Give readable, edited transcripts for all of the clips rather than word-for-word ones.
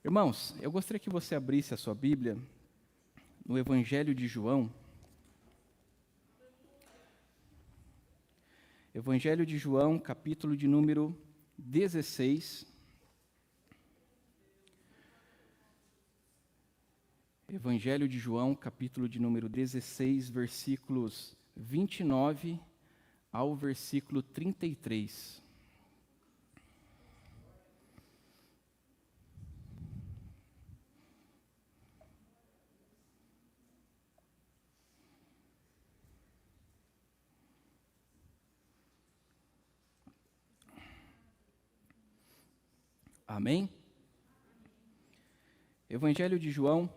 Irmãos, eu gostaria que você abrisse a sua Bíblia no Evangelho de João. Evangelho de João, capítulo de número 16. Evangelho de João, capítulo de número 16, versículos 29 ao versículo 33. Amém? Evangelho de João,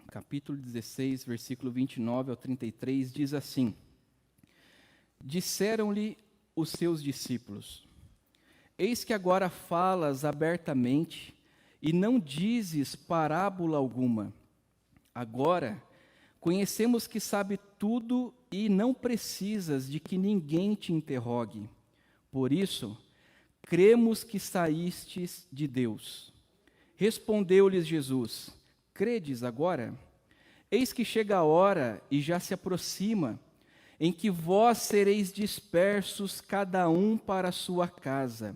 capítulo 16, versículo 29 ao 33, diz assim: Disseram-lhe os seus discípulos: Eis que agora falas abertamente e não dizes parábola alguma. Agora conhecemos que sabe tudo e não precisas de que ninguém te interrogue. Por isso, cremos que saístes de Deus. Respondeu-lhes Jesus: Credes agora? Eis que chega a hora e já se aproxima, em que vós sereis dispersos cada um para a sua casa,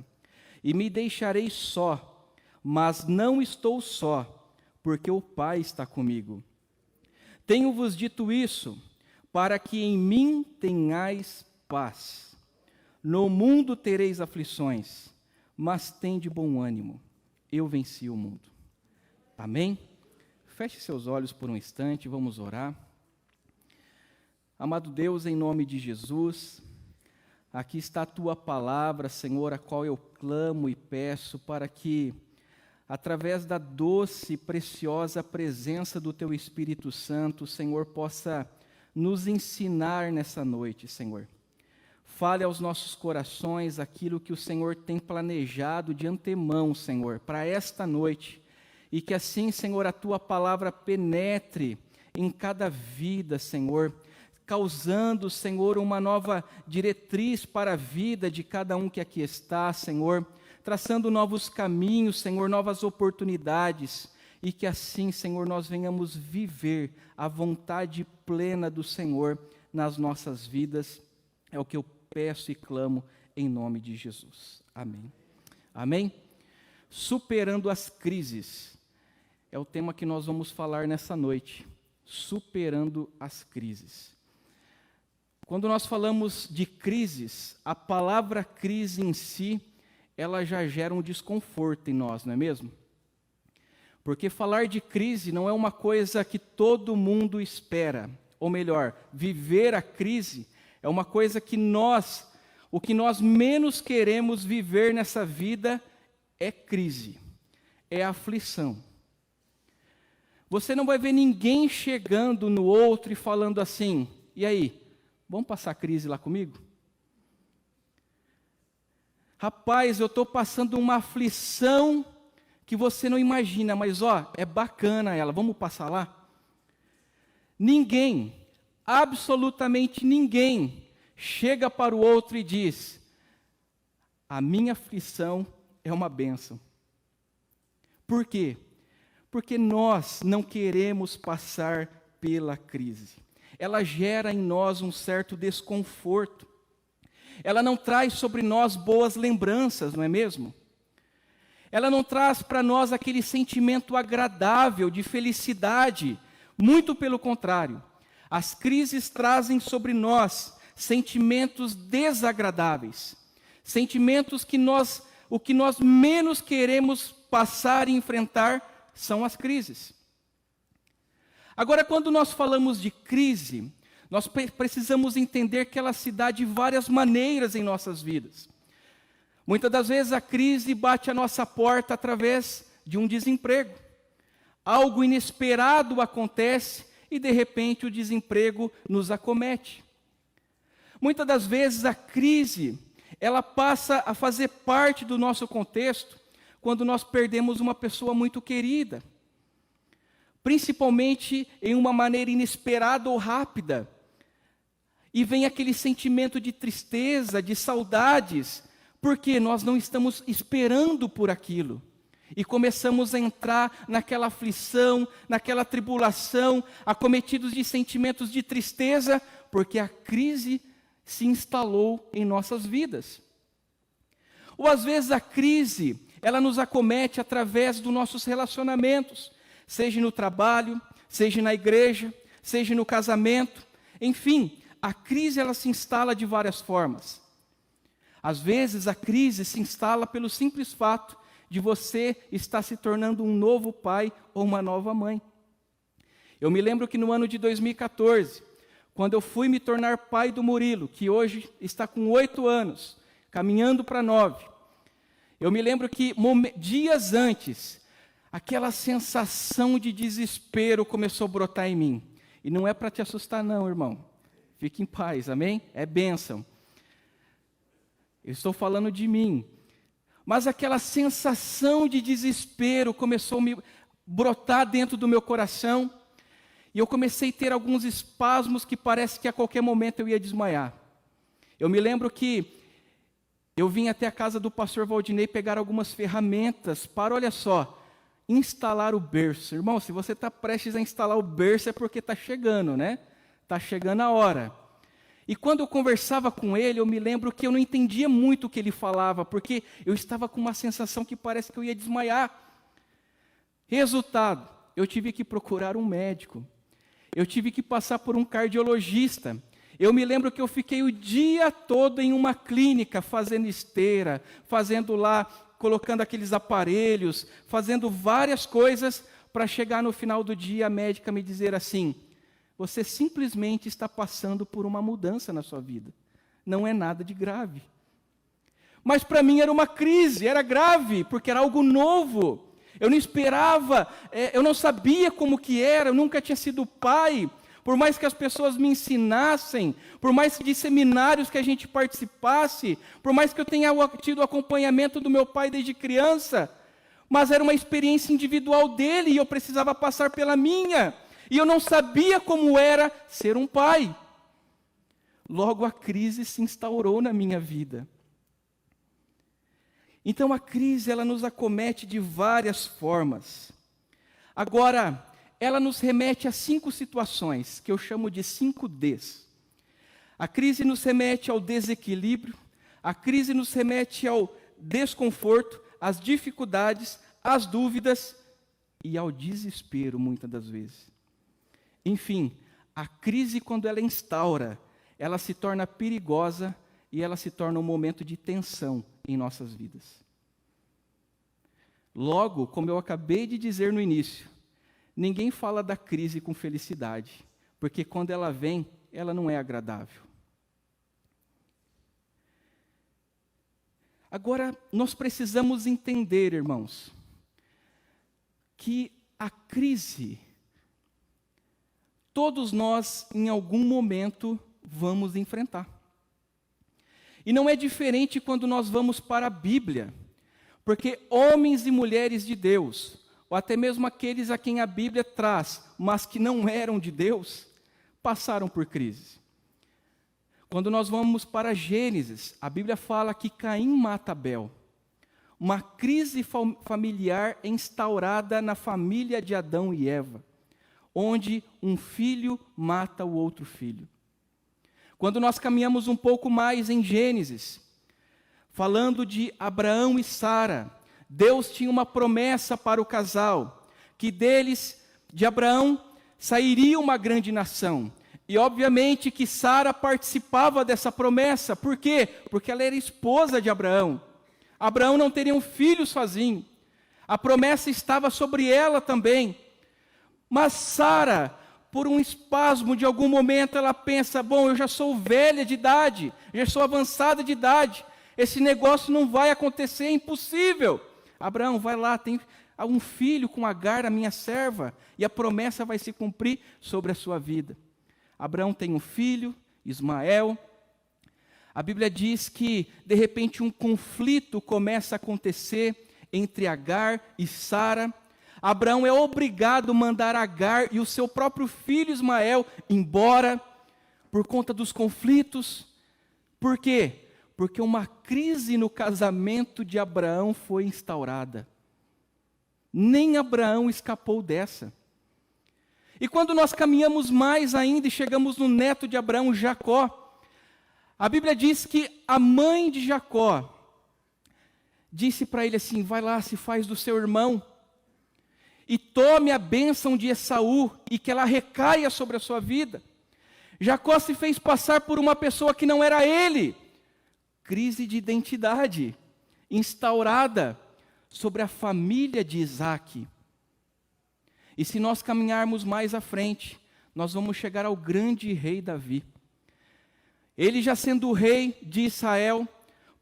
e me deixareis só, mas não estou só, porque o Pai está comigo. Tenho-vos dito isso, para que em mim tenhais paz. No mundo tereis aflições, mas tende bom ânimo, eu venci o mundo. Amém? Feche seus olhos por um instante, vamos orar. Amado Deus, em nome de Jesus, aqui está a Tua palavra, Senhor, a qual eu clamo e peço para que, através da doce e preciosa presença do Teu Espírito Santo, o Senhor possa nos ensinar nessa noite, Senhor. Fale aos nossos corações aquilo que o Senhor tem planejado de antemão, Senhor, para esta noite. E que assim, Senhor, a Tua palavra penetre em cada vida, Senhor, causando, Senhor, uma nova diretriz para a vida de cada um que aqui está, Senhor, traçando novos caminhos, Senhor, novas oportunidades, e que assim, Senhor, nós venhamos viver a vontade plena do Senhor nas nossas vidas. É o que eu peço e clamo em nome de Jesus. Amém. Amém? Superando as crises. É o tema que nós vamos falar nessa noite. Superando as crises. Quando nós falamos de crises, a palavra crise em si, ela já gera um desconforto em nós, não é mesmo? Porque falar de crise não é uma coisa que todo mundo espera. Ou melhor, viver a crise é uma coisa que o que nós menos queremos viver nessa vida é crise, é aflição. Você não vai ver ninguém chegando no outro e falando assim: e aí, vamos passar crise lá comigo? Rapaz, eu estou passando uma aflição que você não imagina, mas é bacana ela, vamos passar lá? Ninguém, absolutamente ninguém, chega para o outro e diz: a minha aflição é uma bênção. Por quê? Porque nós não queremos passar pela crise. Ela gera em nós um certo desconforto. Ela não traz sobre nós boas lembranças, não é mesmo? Ela não traz para nós aquele sentimento agradável de felicidade. Muito pelo contrário. As crises trazem sobre nós sentimentos desagradáveis. Sentimentos que o que nós menos queremos passar e enfrentar são as crises. Agora, quando nós falamos de crise, nós precisamos entender que ela se dá de várias maneiras em nossas vidas. Muitas das vezes a crise bate à nossa porta através de um desemprego. Algo inesperado acontece e de repente o desemprego nos acomete. Muitas das vezes a crise, ela passa a fazer parte do nosso contexto quando nós perdemos uma pessoa muito querida. Principalmente em uma maneira inesperada ou rápida. E vem aquele sentimento de tristeza, de saudades, porque nós não estamos esperando por aquilo. E começamos a entrar naquela aflição, naquela tribulação, acometidos de sentimentos de tristeza, porque a crise se instalou em nossas vidas. Ou às vezes a crise, ela nos acomete através dos nossos relacionamentos, seja no trabalho, seja na igreja, seja no casamento, enfim, a crise ela se instala de várias formas. Às vezes a crise se instala pelo simples fato de você estar se tornando um novo pai ou uma nova mãe. Eu me lembro que no ano de 2014, quando eu fui me tornar pai do Murilo, que hoje está com 8 anos, caminhando para 9, eu me lembro que dias antes, aquela sensação de desespero começou a brotar em mim. E não é para te assustar não, irmão. Fique em paz, amém? É bênção. Eu estou falando de mim. Mas aquela sensação de desespero começou a me brotar dentro do meu coração. E eu comecei a ter alguns espasmos que parece que a qualquer momento eu ia desmaiar. Eu me lembro que eu vim até a casa do pastor Valdinei pegar algumas ferramentas para, olha só, instalar o berço. Irmão, se você está prestes a instalar o berço é porque está chegando, né? Está chegando a hora. E quando eu conversava com ele, eu me lembro que eu não entendia muito o que ele falava, porque eu estava com uma sensação que parece que eu ia desmaiar. Resultado, eu tive que procurar um médico. Eu tive que passar por um cardiologista. Eu me lembro que eu fiquei o dia todo em uma clínica, fazendo esteira, fazendo lá, colocando aqueles aparelhos, fazendo várias coisas, para chegar no final do dia a médica me dizer assim: você simplesmente está passando por uma mudança na sua vida. Não é nada de grave. Mas para mim era uma crise, era grave, porque era algo novo. Eu não esperava, eu não sabia como que era, eu nunca tinha sido pai. Por mais que as pessoas me ensinassem, por mais que de seminários que a gente participasse, por mais que eu tenha tido acompanhamento do meu pai desde criança, mas era uma experiência individual dele e eu precisava passar pela minha. E eu não sabia como era ser um pai. Logo a crise se instaurou na minha vida. Então a crise ela nos acomete de várias formas. Agora, ela nos remete a 5 situações, que eu chamo de 5 Ds. A crise nos remete ao desequilíbrio, a crise nos remete ao desconforto, às dificuldades, às dúvidas e ao desespero, muitas das vezes. Enfim, a crise, quando ela instaura, ela se torna perigosa e ela se torna um momento de tensão em nossas vidas. Logo, como eu acabei de dizer no início, ninguém fala da crise com felicidade, porque quando ela vem, ela não é agradável. Agora, nós precisamos entender, irmãos, que a crise, todos nós, em algum momento, vamos enfrentar. E não é diferente quando nós vamos para a Bíblia, porque homens e mulheres de Deus, ou até mesmo aqueles a quem a Bíblia traz, mas que não eram de Deus, passaram por crises. Quando nós vamos para Gênesis, a Bíblia fala que Caim mata Abel. Uma crise familiar instaurada na família de Adão e Eva, onde um filho mata o outro filho. Quando nós caminhamos um pouco mais em Gênesis, falando de Abraão e Sara, Deus tinha uma promessa para o casal, que deles, de Abraão, sairia uma grande nação. E obviamente que Sara participava dessa promessa. Por quê? Porque ela era esposa de Abraão. Abraão não teria um filho sozinho. A promessa estava sobre ela também. Mas Sara, por um espasmo de algum momento, ela pensa: bom, eu já sou velha de idade, já sou avançada de idade, esse negócio não vai acontecer, é impossível. Abraão, vai lá, tem um filho com Agar, a minha serva, e a promessa vai se cumprir sobre a sua vida. Abraão tem um filho, Ismael. A Bíblia diz que, de repente, um conflito começa a acontecer entre Agar e Sara. Abraão é obrigado a mandar Agar e o seu próprio filho Ismael embora, por conta dos conflitos. Por quê? Porque uma crise no casamento de Abraão foi instaurada. Nem Abraão escapou dessa. E quando nós caminhamos mais ainda e chegamos no neto de Abraão, Jacó, a Bíblia diz que a mãe de Jacó disse para ele assim: vai lá, se faz do seu irmão, e tome a bênção de Esaú, e que ela recaia sobre a sua vida. Jacó se fez passar por uma pessoa que não era ele. Crise de identidade instaurada sobre a família de Isaque. E se nós caminharmos mais à frente, nós vamos chegar ao grande rei Davi. Ele já sendo o rei de Israel,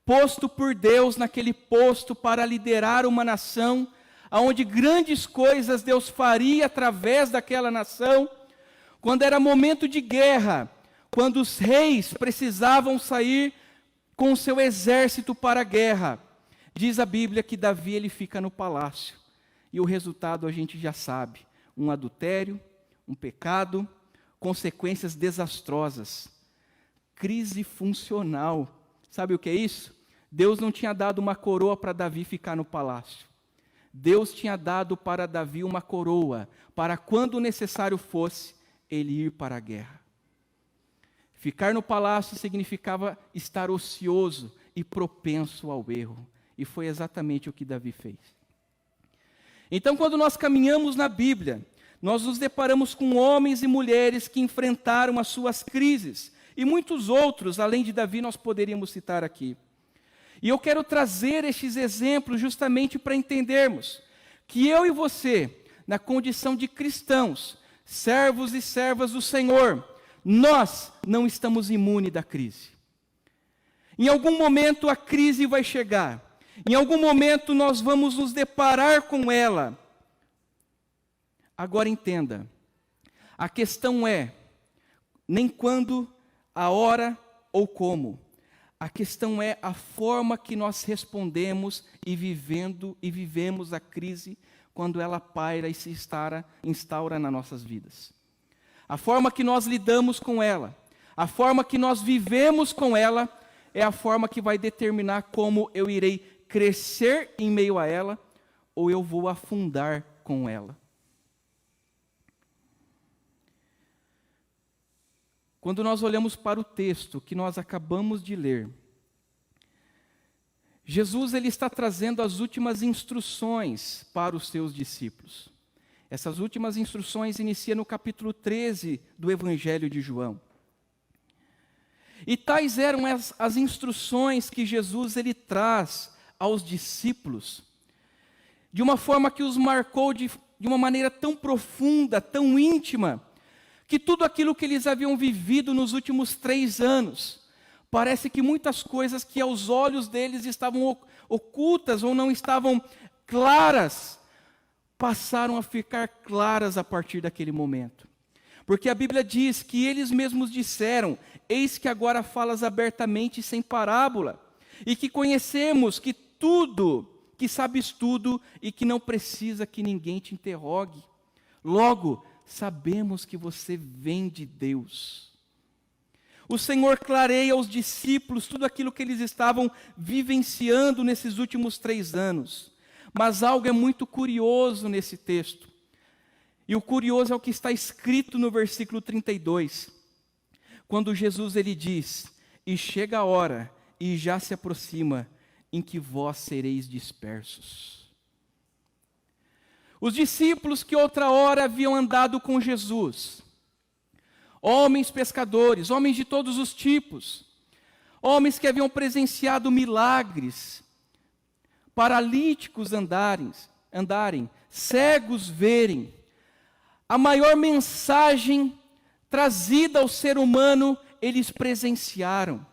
posto por Deus naquele posto para liderar uma nação, onde grandes coisas Deus faria através daquela nação. Quando era momento de guerra, quando os reis precisavam sair com o seu exército para a guerra, diz a Bíblia que Davi ele fica no palácio. E o resultado a gente já sabe: um adultério, um pecado, consequências desastrosas, crise funcional. Sabe o que é isso? Deus não tinha dado uma coroa para Davi ficar no palácio. Deus tinha dado para Davi uma coroa, para quando necessário fosse, ele ir para a guerra. Ficar no palácio significava estar ocioso e propenso ao erro. E foi exatamente o que Davi fez. Então, quando nós caminhamos na Bíblia, nós nos deparamos com homens e mulheres que enfrentaram as suas crises. E muitos outros, além de Davi, nós poderíamos citar aqui. E eu quero trazer estes exemplos justamente para entendermos que eu e você, na condição de cristãos, servos e servas do Senhor, nós não estamos imunes da crise. Em algum momento a crise vai chegar. Em algum momento nós vamos nos deparar com ela. Agora entenda, a questão é nem quando, a hora ou como. A questão é a forma que nós respondemos e vivemos a crise quando ela paira e se instaura nas nossas vidas. A forma que nós lidamos com ela, a forma que nós vivemos com ela, é a forma que vai determinar como eu irei crescer em meio a ela ou eu vou afundar com ela. Quando nós olhamos para o texto que nós acabamos de ler, Jesus ele está trazendo as últimas instruções para os seus discípulos. Essas últimas instruções iniciam no capítulo 13 do Evangelho de João. E tais eram as instruções que Jesus ele traz aos discípulos, de uma forma que os marcou de uma maneira tão profunda, tão íntima, que tudo aquilo que eles haviam vivido nos últimos 3 anos, parece que muitas coisas que aos olhos deles estavam ocultas ou não estavam claras, passaram a ficar claras a partir daquele momento. Porque a Bíblia diz que eles mesmos disseram: eis que agora falas abertamente sem parábola, e que conhecemos que sabes tudo e que não precisa que ninguém te interrogue. Logo, sabemos que você vem de Deus. O Senhor clareia aos discípulos tudo aquilo que eles estavam vivenciando nesses últimos 3 anos. Mas algo é muito curioso nesse texto. E o curioso é o que está escrito no versículo 32. Quando Jesus ele diz: e chega a hora, e já se aproxima, em que vós sereis dispersos. Os discípulos que outra hora haviam andado com Jesus, homens pescadores, homens de todos os tipos, homens que haviam presenciado milagres, paralíticos andarem, cegos verem, a maior mensagem trazida ao ser humano, eles presenciaram.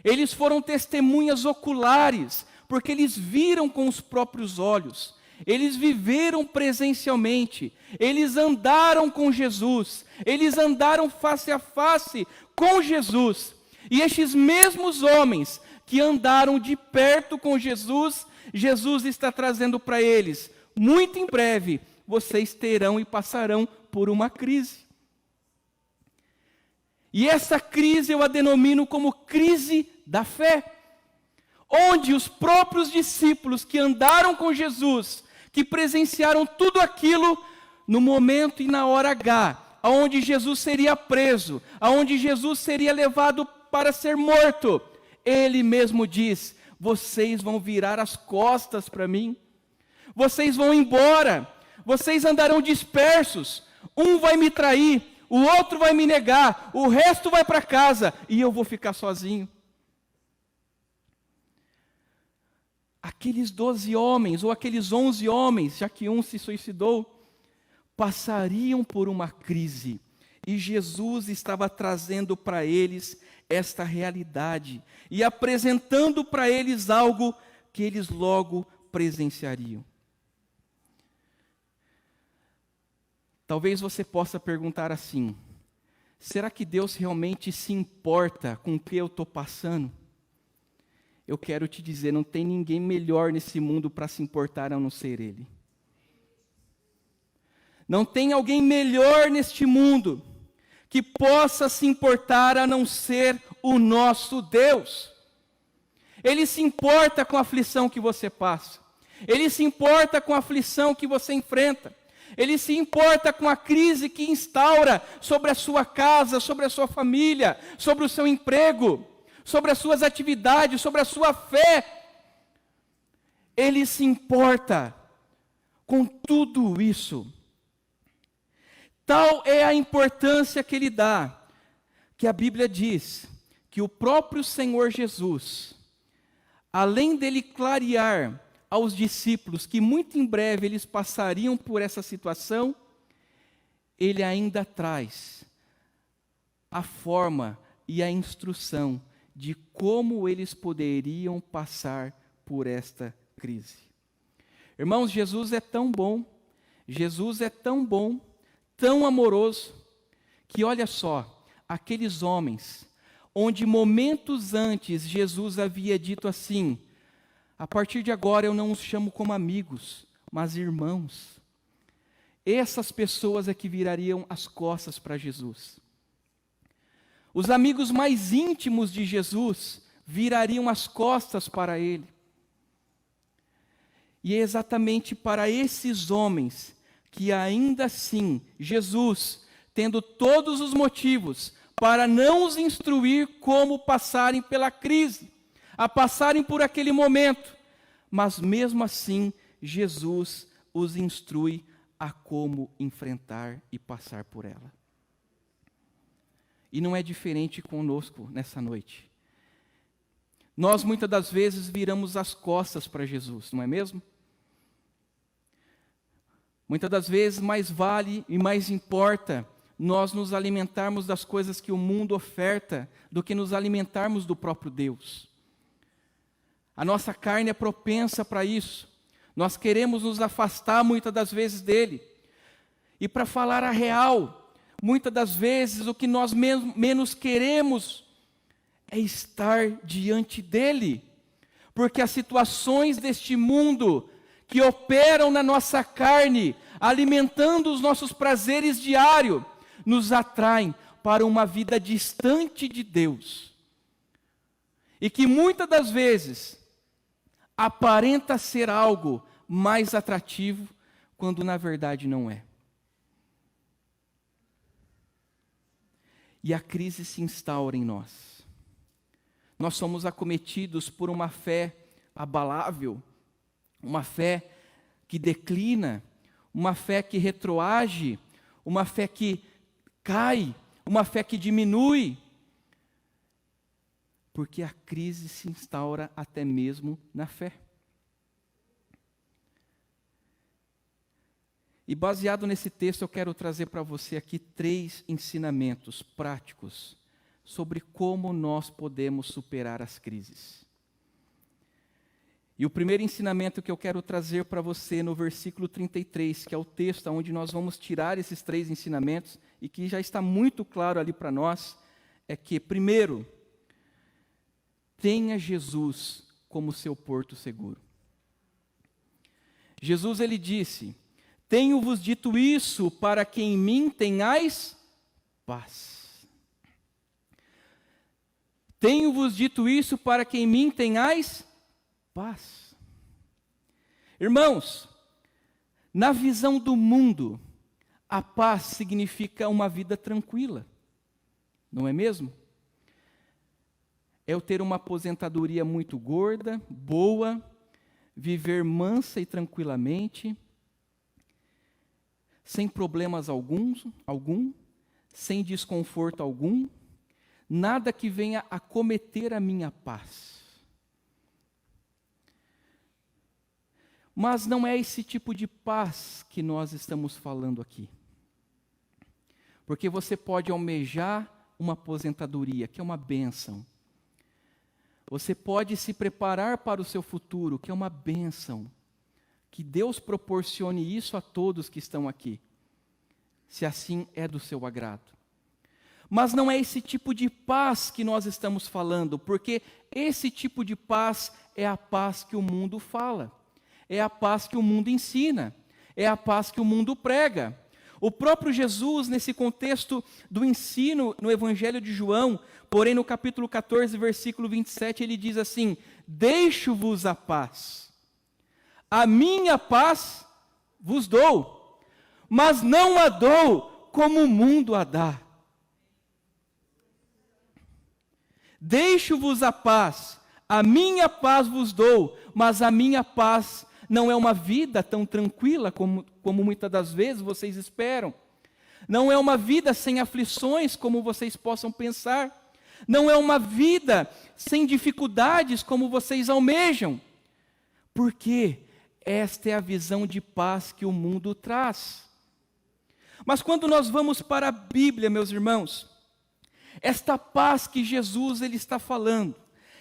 Eles foram testemunhas oculares, porque eles viram com os próprios olhos. Eles viveram presencialmente, eles andaram com Jesus, eles andaram face a face com Jesus. E estes mesmos homens que andaram de perto com Jesus, Jesus está trazendo para eles: muito em breve vocês terão e passarão por uma crise. E essa crise eu a denomino como crise da fé, onde os próprios discípulos que andaram com Jesus, que presenciaram tudo aquilo no momento e na hora H, aonde Jesus seria preso, aonde Jesus seria levado para ser morto. Ele mesmo diz: vocês vão virar as costas para mim, vocês vão embora, vocês andarão dispersos, um vai me trair, o outro vai me negar, o resto vai para casa e eu vou ficar sozinho. Aqueles 12 homens, ou aqueles 11 homens, já que um se suicidou, passariam por uma crise, e Jesus estava trazendo para eles esta realidade, e apresentando para eles algo que eles logo presenciariam. Talvez você possa perguntar assim: será que Deus realmente se importa com o que eu estou passando? Eu quero te dizer, não tem ninguém melhor nesse mundo para se importar a não ser Ele. Não tem alguém melhor neste mundo que possa se importar a não ser o nosso Deus. Ele se importa com a aflição que você passa. Ele se importa com a aflição que você enfrenta. Ele se importa com a crise que instaura sobre a sua casa, sobre a sua família, sobre o seu emprego, sobre as suas atividades, sobre a sua fé. Ele se importa com tudo isso. Tal é a importância que ele dá, que a Bíblia diz que o próprio Senhor Jesus, além dele clarear aos discípulos que muito em breve eles passariam por essa situação, ele ainda traz a forma e a instrução de como eles poderiam passar por esta crise. Irmãos, Jesus é tão bom, Jesus é tão bom, tão amoroso, que olha só, aqueles homens, onde momentos antes Jesus havia dito assim: a partir de agora eu não os chamo como amigos, mas irmãos. Essas pessoas é que virariam as costas para Jesus. Os amigos mais íntimos de Jesus virariam as costas para ele. E é exatamente para esses homens que ainda assim Jesus, tendo todos os motivos para não os instruir como passarem pela crise, a passarem por aquele momento, mas mesmo assim Jesus os instrui a como enfrentar e passar por ela. E não é diferente conosco nessa noite. Nós muitas das vezes viramos as costas para Jesus, não é mesmo? Muitas das vezes mais vale e mais importa nós nos alimentarmos das coisas que o mundo oferta do que nos alimentarmos do próprio Deus. A nossa carne é propensa para isso. Nós queremos nos afastar muitas das vezes dele. E para falar a real, muitas das vezes o que nós menos queremos é estar diante dele. Porque as situações deste mundo que operam na nossa carne, alimentando os nossos prazeres diários, nos atraem para uma vida distante de Deus. E que muitas das vezes aparenta ser algo mais atrativo, quando na verdade não é. E a crise se instaura em nós. Nós somos acometidos por uma fé abalável, uma fé que declina, uma fé que retroage, uma fé que cai, uma fé que diminui. Porque a crise se instaura até mesmo na fé. E baseado nesse texto, eu quero trazer para você aqui 3 ensinamentos práticos sobre como nós podemos superar as crises. E o primeiro ensinamento que eu quero trazer para você no versículo 33, que é o texto onde nós vamos tirar esses 3 ensinamentos, e que já está muito claro ali para nós, é que, primeiro, tenha Jesus como seu porto seguro. Jesus, ele disse: tenho-vos dito isso para que em mim tenhais paz. Tenho-vos dito isso para que em mim tenhais paz. Irmãos, Na visão do mundo, a paz significa uma vida tranquila, não é mesmo? É eu ter uma aposentadoria muito gorda, boa, viver mansa e tranquilamente, sem problemas algum, sem desconforto algum, nada que venha acometer a minha paz. Mas não é esse tipo de paz que nós estamos falando aqui. Porque você pode almejar uma aposentadoria, que é uma bênção. Você pode se preparar para o seu futuro, que é uma bênção. Que Deus proporcione isso a todos que estão aqui, se assim é do seu agrado. Mas não é esse tipo de paz que nós estamos falando, porque esse tipo de paz é a paz que o mundo fala. É a paz que o mundo ensina, é a paz que o mundo prega. O próprio Jesus, nesse contexto do ensino no Evangelho de João, porém no capítulo 14, versículo 27, ele diz assim: deixo-vos a paz, a minha paz vos dou, mas não a dou como o mundo a dá. Deixo-vos a paz, a minha paz vos dou, mas a minha paz não é uma vida tão tranquila como muitas das vezes vocês esperam. Não é uma vida sem aflições como vocês possam pensar. Não é uma vida sem dificuldades como vocês almejam. Porque esta é a visão de paz que o mundo traz. Mas quando nós vamos para a Bíblia, meus irmãos, esta paz que Jesus ele está falando,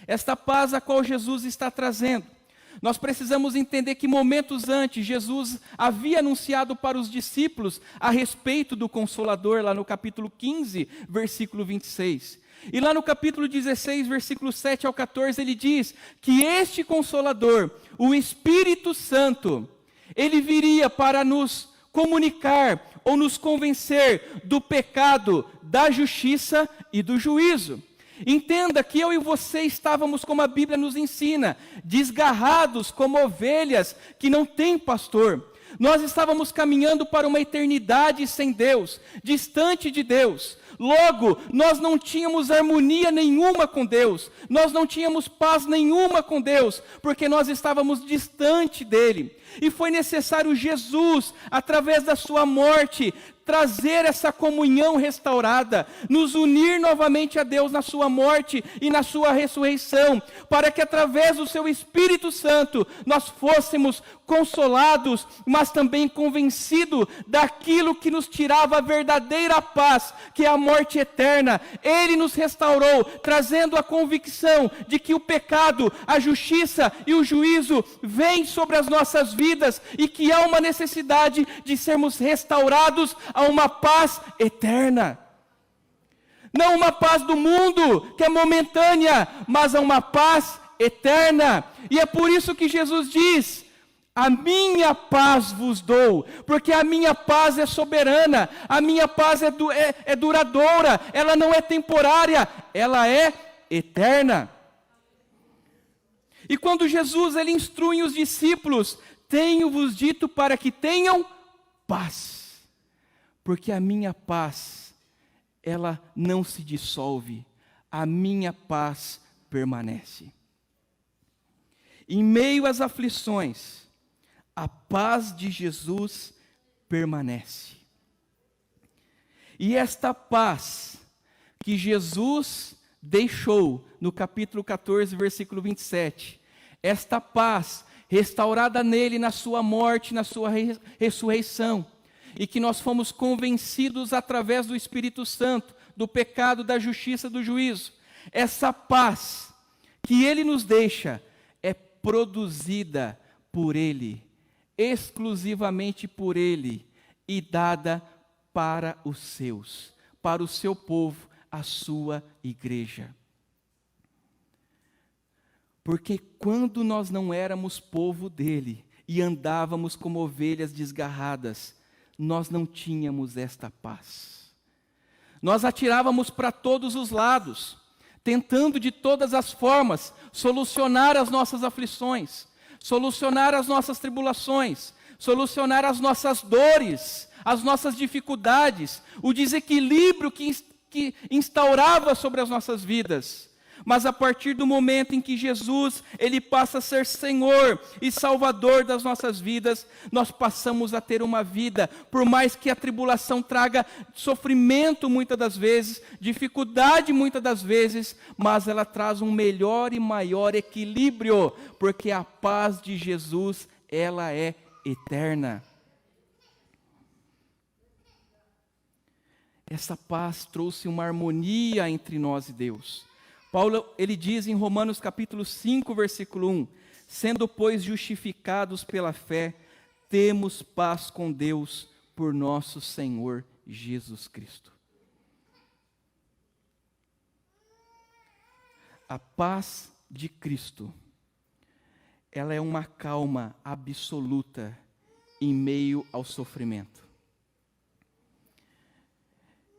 esta paz a qual Jesus está trazendo, nós precisamos entender que momentos antes, Jesus havia anunciado para os discípulos a respeito do Consolador, lá no capítulo 15, versículo 26. E lá no capítulo 16, versículo 7 ao 14, ele diz que este Consolador, o Espírito Santo, ele viria para nos comunicar ou nos convencer do pecado, da justiça e do juízo. Entenda que eu e você estávamos, como a Bíblia nos ensina, desgarrados como ovelhas que não têm pastor. Nós estávamos caminhando para uma eternidade sem Deus, distante de Deus. Logo, nós não tínhamos harmonia nenhuma com Deus, nós não tínhamos paz nenhuma com Deus, porque nós estávamos distante dEle. E foi necessário Jesus, através da sua morte, trazer essa comunhão restaurada, nos unir novamente a Deus na sua morte e na sua ressurreição, para que através do seu Espírito Santo nós fôssemos consolados, mas também convencidos daquilo que nos tirava a verdadeira paz, que é a morte eterna. Ele nos restaurou, trazendo a convicção de que o pecado, a justiça e o juízo vêm sobre as nossas vidas e que há uma necessidade de sermos restaurados a uma paz eterna. Não uma paz do mundo, que é momentânea, mas a uma paz eterna. E é por isso que Jesus diz: a minha paz vos dou, porque a minha paz é soberana, a minha paz é duradoura, ela não é temporária, ela é eterna. E quando Jesus ele instrui os discípulos: tenho-vos dito para que tenham paz, porque a minha paz, ela não se dissolve, a minha paz permanece. Em meio às aflições, a paz de Jesus permanece. E esta paz que Jesus deixou no capítulo 14, versículo 27, esta paz restaurada nele na sua morte, na sua ressurreição, e que nós fomos convencidos através do Espírito Santo, do pecado, da justiça, do juízo. Essa paz que ele nos deixa é produzida por ele, exclusivamente por ele, e dada para os seus, para o seu povo, a sua igreja. Porque quando nós não éramos povo dele e andávamos como ovelhas desgarradas, nós não tínhamos esta paz. Nós atirávamos para todos os lados, tentando de todas as formas solucionar as nossas aflições, solucionar as nossas tribulações, solucionar as nossas dores, as nossas dificuldades, o desequilíbrio que instaurava sobre as nossas vidas. Mas a partir do momento em que Jesus, Ele passa a ser Senhor e Salvador das nossas vidas, nós passamos a ter uma vida, por mais que a tribulação traga sofrimento muitas das vezes, dificuldade muitas das vezes, mas ela traz um melhor e maior equilíbrio, porque a paz de Jesus, ela é eterna. Essa paz trouxe uma harmonia entre nós e Deus. Paulo, ele diz em Romanos capítulo 5, versículo 1, sendo, pois, justificados pela fé, temos paz com Deus por nosso Senhor Jesus Cristo. A paz de Cristo, ela é uma calma absoluta em meio ao sofrimento.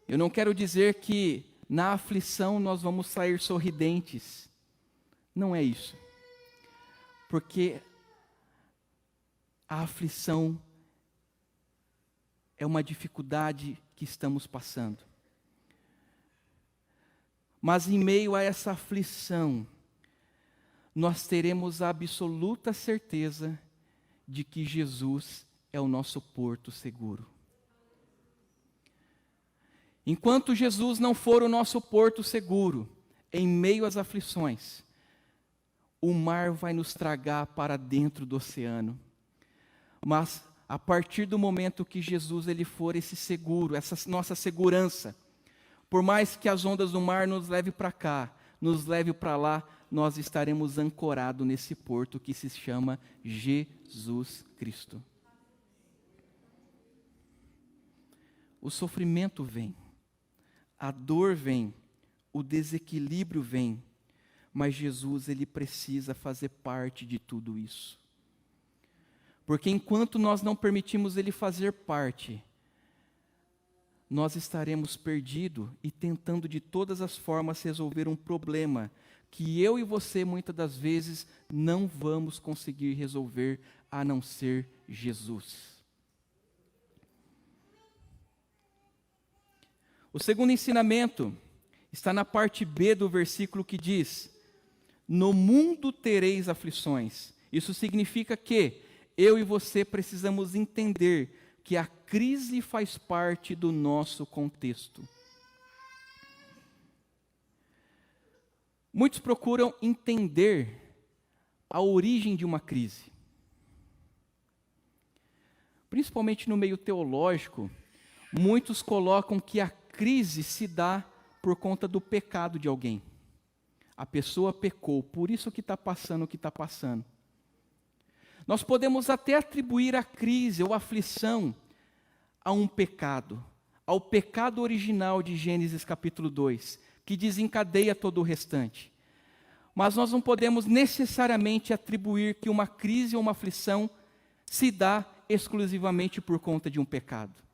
Eu não quero dizer que na aflição nós vamos sair sorridentes. Não é isso. Porque a aflição é uma dificuldade que estamos passando. Mas em meio a essa aflição, nós teremos a absoluta certeza de que Jesus é o nosso porto seguro. Enquanto Jesus não for o nosso porto seguro, em meio às aflições, o mar vai nos tragar para dentro do oceano. Mas a partir do momento que Jesus ele for esse seguro, essa nossa segurança, por mais que as ondas do mar nos levem para cá, nos leve para lá, nós estaremos ancorados nesse porto que se chama Jesus Cristo. O sofrimento vem. A dor vem, o desequilíbrio vem, mas Jesus ele precisa fazer parte de tudo isso. Porque enquanto nós não permitimos ele fazer parte, nós estaremos perdidos e tentando de todas as formas resolver um problema que eu e você muitas das vezes não vamos conseguir resolver a não ser Jesus. O segundo ensinamento está na parte B do versículo que diz: no mundo tereis aflições. Isso significa que eu e você precisamos entender que a crise faz parte do nosso contexto. Muitos procuram entender a origem de uma crise. Principalmente no meio teológico, muitos colocam que a crise se dá por conta do pecado de alguém. A pessoa pecou, por isso que está passando o que está passando. Nós podemos até atribuir a crise ou a aflição a um pecado, ao pecado original de Gênesis capítulo 2, que desencadeia todo o restante. Mas nós não podemos necessariamente atribuir que uma crise ou uma aflição se dá exclusivamente por conta de um pecado.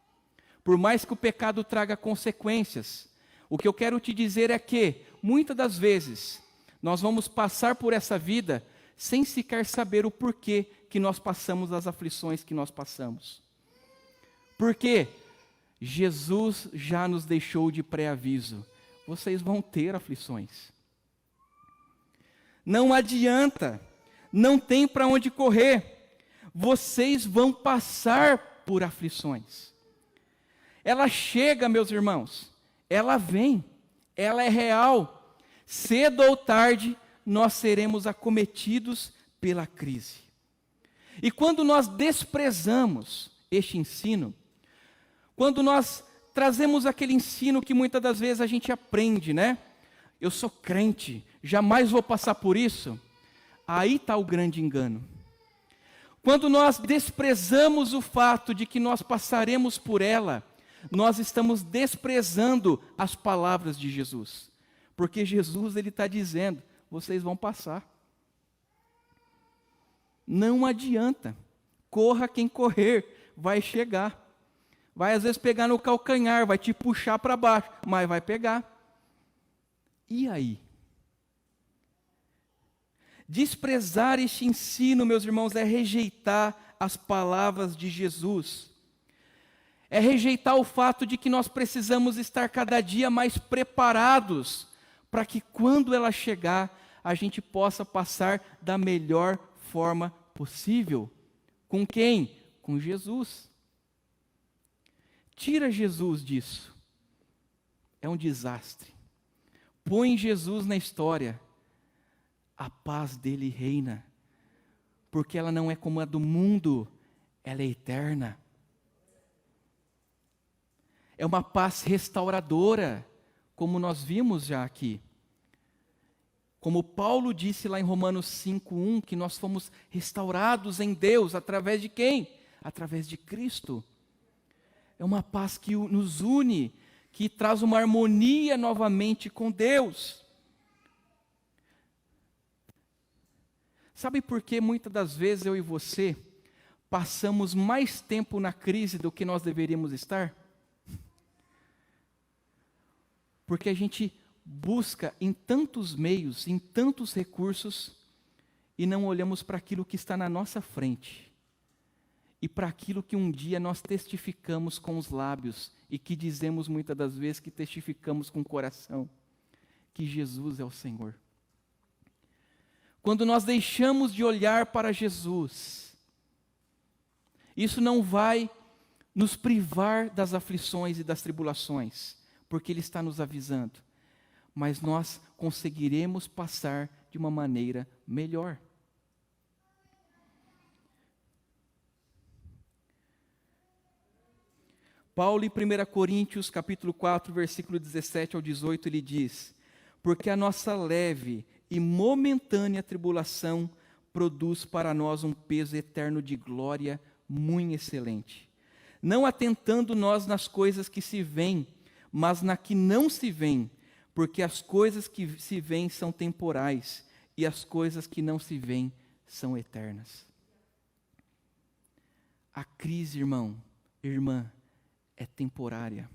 Por mais que o pecado traga consequências, o que eu quero te dizer é que, muitas das vezes, nós vamos passar por essa vida sem sequer saber o porquê que nós passamos as aflições que nós passamos. Porque Jesus já nos deixou de pré-aviso. Vocês vão ter aflições. Não adianta, não tem para onde correr. Vocês vão passar por aflições. Ela chega, meus irmãos, ela vem, ela é real. Cedo ou tarde, nós seremos acometidos pela crise. E quando nós desprezamos este ensino, quando nós trazemos aquele ensino que muitas das vezes a gente aprende, né? Eu sou crente, jamais vou passar por isso. Aí está o grande engano. Quando nós desprezamos o fato de que nós passaremos por ela, nós estamos desprezando as palavras de Jesus. Porque Jesus ele está dizendo, vocês vão passar. Não adianta, corra quem correr, vai chegar. Vai às vezes pegar no calcanhar, vai te puxar para baixo, mas vai pegar. E aí? Desprezar este ensino, meus irmãos, é rejeitar as palavras de Jesus. É rejeitar o fato de que nós precisamos estar cada dia mais preparados para que quando ela chegar, a gente possa passar da melhor forma possível. Com quem? Com Jesus. Tira Jesus disso. É um desastre. Põe Jesus na história. A paz dele reina. Porque ela não é como a do mundo, ela é eterna. É uma paz restauradora, como nós vimos já aqui. Como Paulo disse lá em Romanos 5:1, que nós fomos restaurados em Deus, através de quem? Através de Cristo. É uma paz que nos une, que traz uma harmonia novamente com Deus. Sabe por que muitas das vezes eu e você passamos mais tempo na crise do que nós deveríamos estar? Porque a gente busca em tantos meios, em tantos recursos, e não olhamos para aquilo que está na nossa frente. E para aquilo que um dia nós testificamos com os lábios, e que dizemos muitas das vezes que testificamos com o coração, que Jesus é o Senhor. Quando nós deixamos de olhar para Jesus, isso não vai nos privar das aflições e das tribulações, porque Ele está nos avisando, mas nós conseguiremos passar de uma maneira melhor. Paulo, em 1 Coríntios, capítulo 4, versículo 17 ao 18, ele diz: porque a nossa leve e momentânea tribulação produz para nós um peso eterno de glória muito excelente, não atentando nós nas coisas que se veem, mas na que não se veem, porque as coisas que se veem são temporais, e as coisas que não se veem são eternas. A crise, irmão, irmã, é temporária.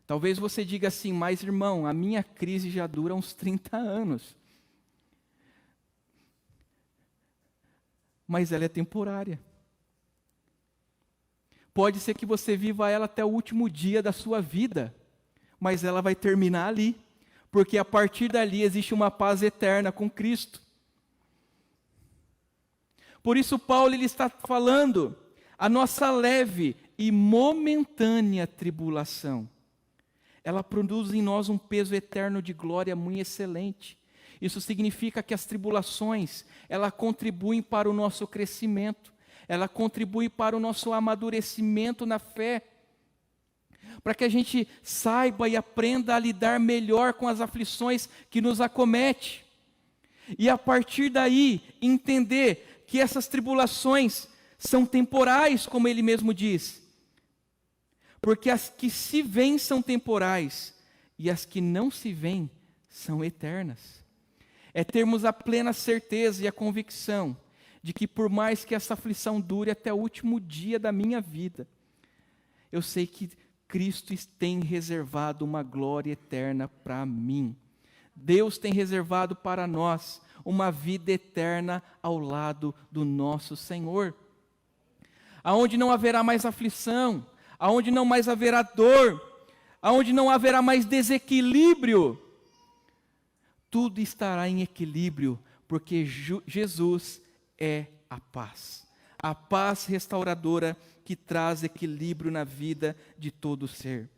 Talvez você diga assim, mas irmão, a minha crise já dura uns 30 anos. Mas ela é temporária. Pode ser que você viva ela até o último dia da sua vida, mas ela vai terminar ali, porque a partir dali existe uma paz eterna com Cristo. Por isso Paulo ele está falando, a nossa leve e momentânea tribulação, ela produz em nós um peso eterno de glória muito excelente. Isso significa que as tribulações, ela contribuem para o nosso crescimento, ela contribui para o nosso amadurecimento na fé, para que a gente saiba e aprenda a lidar melhor com as aflições que nos acomete. E a partir daí, entender que essas tribulações são temporais, como ele mesmo diz. Porque as que se veem são temporais, e as que não se veem são eternas. É termos a plena certeza e a convicção de que por mais que essa aflição dure até o último dia da minha vida, eu sei que Cristo tem reservado uma glória eterna para mim. Deus tem reservado para nós uma vida eterna ao lado do nosso Senhor. Aonde não haverá mais aflição, aonde não mais haverá dor, aonde não haverá mais desequilíbrio, tudo estará em equilíbrio, porque Jesus é a paz restauradora que traz equilíbrio na vida de todo ser.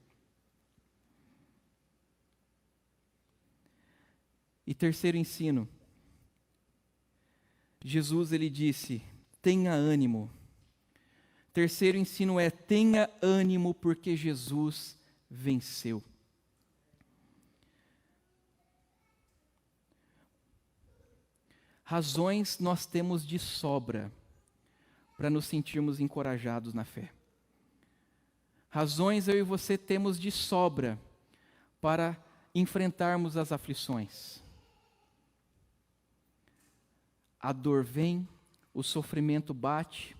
E terceiro ensino, Jesus ele disse, tenha ânimo. Terceiro ensino é, tenha ânimo porque Jesus venceu. Razões nós temos de sobra para nos sentirmos encorajados na fé. Razões eu e você temos de sobra para enfrentarmos as aflições. A dor vem, o sofrimento bate,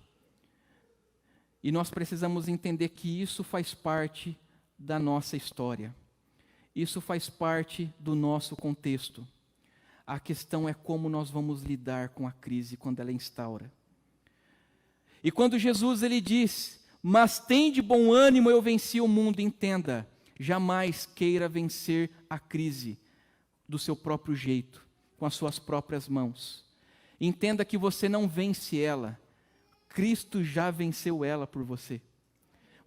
e nós precisamos entender que isso faz parte da nossa história. Isso faz parte do nosso contexto. A questão é como nós vamos lidar com a crise quando ela instaura. E quando Jesus ele diz: mas tem de bom ânimo, eu venci o mundo, entenda, jamais queira vencer a crise do seu próprio jeito, com as suas próprias mãos. Entenda que você não vence ela, Cristo já venceu ela por você.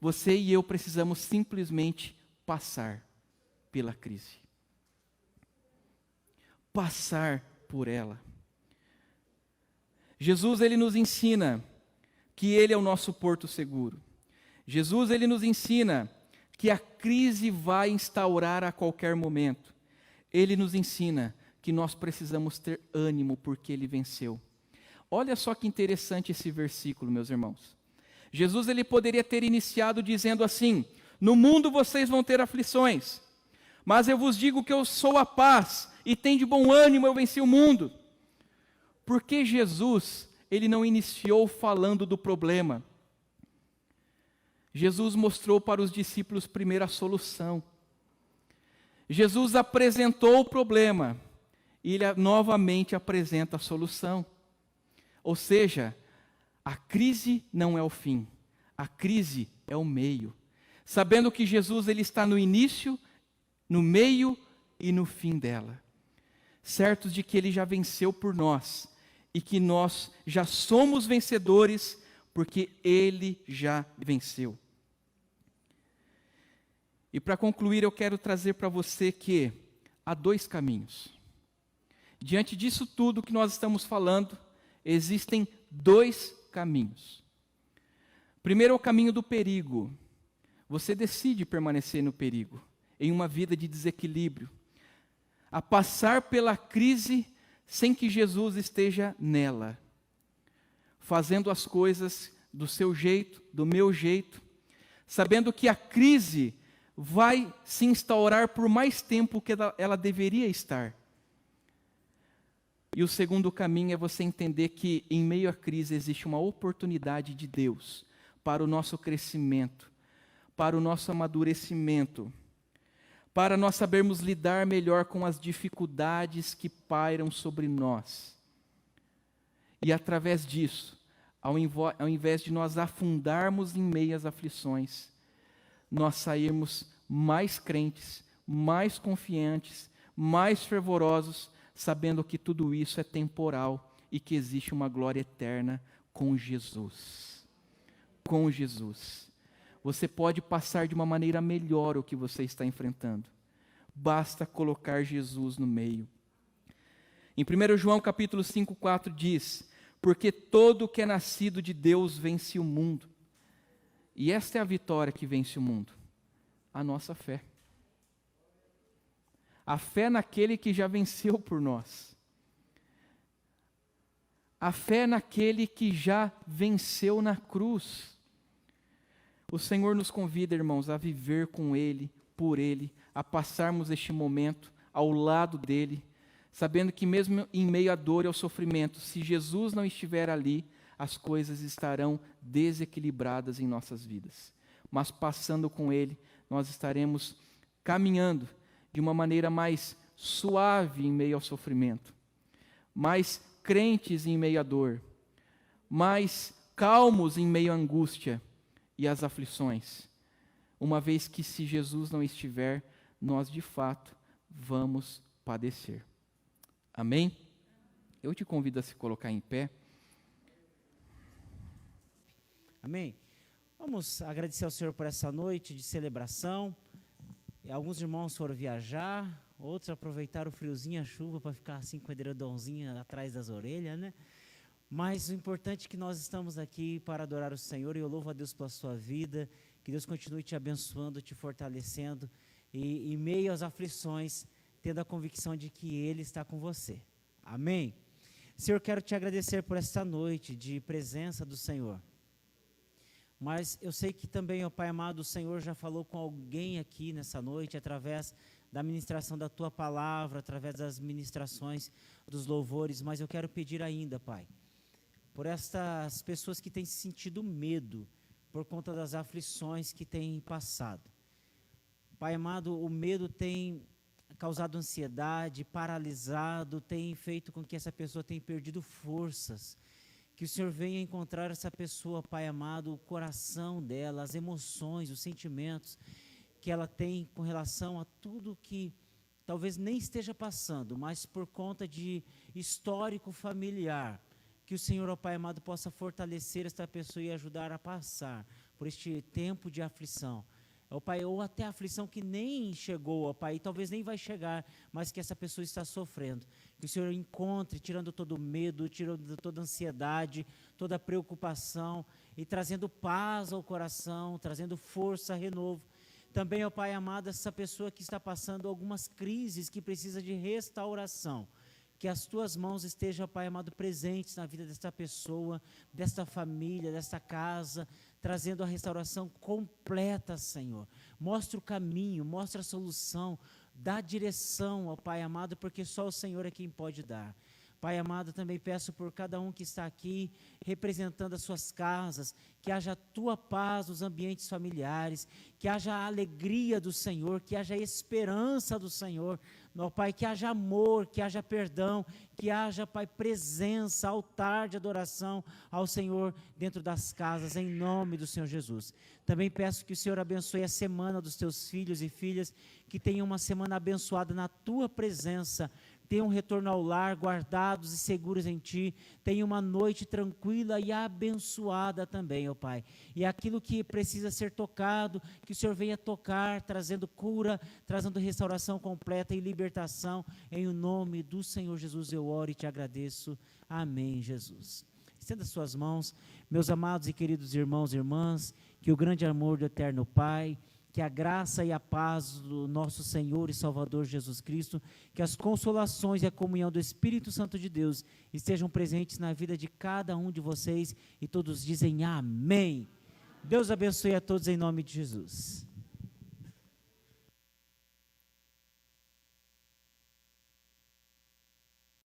Você e eu precisamos simplesmente passar pela crise. Passar por ela. Jesus ele nos ensina que Ele é o nosso porto seguro. Jesus ele nos ensina que a crise vai instaurar a qualquer momento. Ele nos ensina que nós precisamos ter ânimo porque Ele venceu. Olha só que interessante esse versículo, meus irmãos. Jesus ele poderia ter iniciado dizendo assim: no mundo vocês vão ter aflições, mas eu vos digo que eu sou a paz, e tem de bom ânimo, eu venci o mundo. Porque Jesus, ele não iniciou falando do problema. Jesus mostrou para os discípulos primeiro a solução. Jesus apresentou o problema, e ele novamente apresenta a solução. Ou seja, a crise não é o fim, a crise é o meio. Sabendo que Jesus ele está no início, no meio e no fim dela. Certos de que Ele já venceu por nós e que nós já somos vencedores porque Ele já venceu. E para concluir, eu quero trazer para você que há dois caminhos. Diante disso tudo que nós estamos falando, existem dois caminhos. Primeiro é o caminho do perigo. Você decide permanecer no perigo, em uma vida de desequilíbrio, a passar pela crise sem que Jesus esteja nela, fazendo as coisas do seu jeito, do meu jeito, sabendo que a crise vai se instaurar por mais tempo que ela deveria estar. E o segundo caminho é você entender que em meio à crise existe uma oportunidade de Deus para o nosso crescimento, para o nosso amadurecimento, para nós sabermos lidar melhor com as dificuldades que pairam sobre nós. E através disso, ao invés de nós afundarmos em meias aflições, nós sairmos mais crentes, mais confiantes, mais fervorosos, sabendo que tudo isso é temporal e que existe uma glória eterna com Jesus. Com Jesus. Você pode passar de uma maneira melhor o que você está enfrentando. Basta colocar Jesus no meio. Em 1 João capítulo 5,4 diz: porque todo que é nascido de Deus vence o mundo. E esta é a vitória que vence o mundo: a nossa fé. A fé naquele que já venceu por nós. A fé naquele que já venceu na cruz. O Senhor nos convida, irmãos, a viver com Ele, por Ele, a passarmos este momento ao lado dEle, sabendo que mesmo em meio à dor e ao sofrimento, se Jesus não estiver ali, as coisas estarão desequilibradas em nossas vidas. Mas passando com Ele, nós estaremos caminhando de uma maneira mais suave em meio ao sofrimento, mais crentes em meio à dor, mais calmos em meio à angústia e às aflições, uma vez que se Jesus não estiver, nós de fato vamos padecer. Amém? Eu te convido a se colocar em pé. Amém? Vamos agradecer ao Senhor por essa noite de celebração. Alguns irmãos foram viajar, outros aproveitaram o friozinho, a chuva, para ficar assim com a edredomzinha atrás das orelhas, né? Mas o importante é que nós estamos aqui para adorar o Senhor, e eu louvo a Deus pela sua vida, que Deus continue te abençoando, te fortalecendo, e em meio às aflições, tendo a convicção de que Ele está com você. Amém? Senhor, quero te agradecer por esta noite de presença do Senhor. Mas eu sei que também, ó Pai amado, o Senhor já falou com alguém aqui nessa noite, através da ministração da Tua Palavra, através das ministrações dos louvores, mas eu quero pedir ainda, Pai, por estas pessoas que têm sentido medo, por conta das aflições que têm passado. Pai amado, o medo tem causado ansiedade, paralisado, tem feito com que essa pessoa tenha perdido forças, Que o Senhor venha encontrar essa pessoa, Pai amado, o coração dela, as emoções, os sentimentos que ela tem com relação a tudo que talvez nem esteja passando, mas por conta de histórico familiar, que o Senhor, ó Pai amado, possa fortalecer esta pessoa e ajudar a passar por este tempo de aflição. Ó Pai, ou até aflição que nem chegou, ó Pai, e talvez nem vai chegar, mas que essa pessoa está sofrendo. Que o Senhor encontre, tirando todo o medo, tirando toda a ansiedade, toda a preocupação, e trazendo paz ao coração, trazendo força, renovo. Também, ó Pai amado, essa pessoa que está passando algumas crises, que precisa de restauração. Que as tuas mãos estejam, Pai amado, presentes na vida desta pessoa, desta família, desta casa, trazendo a restauração completa, Senhor. Mostra o caminho, mostra a solução, dá direção ao Pai amado, porque só o Senhor é quem pode dar. Pai amado, também peço por cada um que está aqui, representando as suas casas, que haja a tua paz nos ambientes familiares, que haja a alegria do Senhor, que haja a esperança do Senhor, ó Pai, que haja amor, que haja perdão, que haja, Pai, presença, altar de adoração ao Senhor dentro das casas, em nome do Senhor Jesus. Também peço que o Senhor abençoe a semana dos teus filhos e filhas, que tenham uma semana abençoada na tua presença, tenham um retorno ao lar, guardados e seguros em Ti, tenham uma noite tranquila e abençoada também, ó Pai. E aquilo que precisa ser tocado, que o Senhor venha tocar, trazendo cura, trazendo restauração completa e libertação, em o nome do Senhor Jesus eu oro e te agradeço. Amém, Jesus. Estenda suas mãos, meus amados e queridos irmãos e irmãs, que o grande amor do eterno Pai, que a graça e a paz do nosso Senhor e Salvador Jesus Cristo, que as consolações e a comunhão do Espírito Santo de Deus estejam presentes na vida de cada um de vocês, e todos dizem amém. Deus abençoe a todos em nome de Jesus.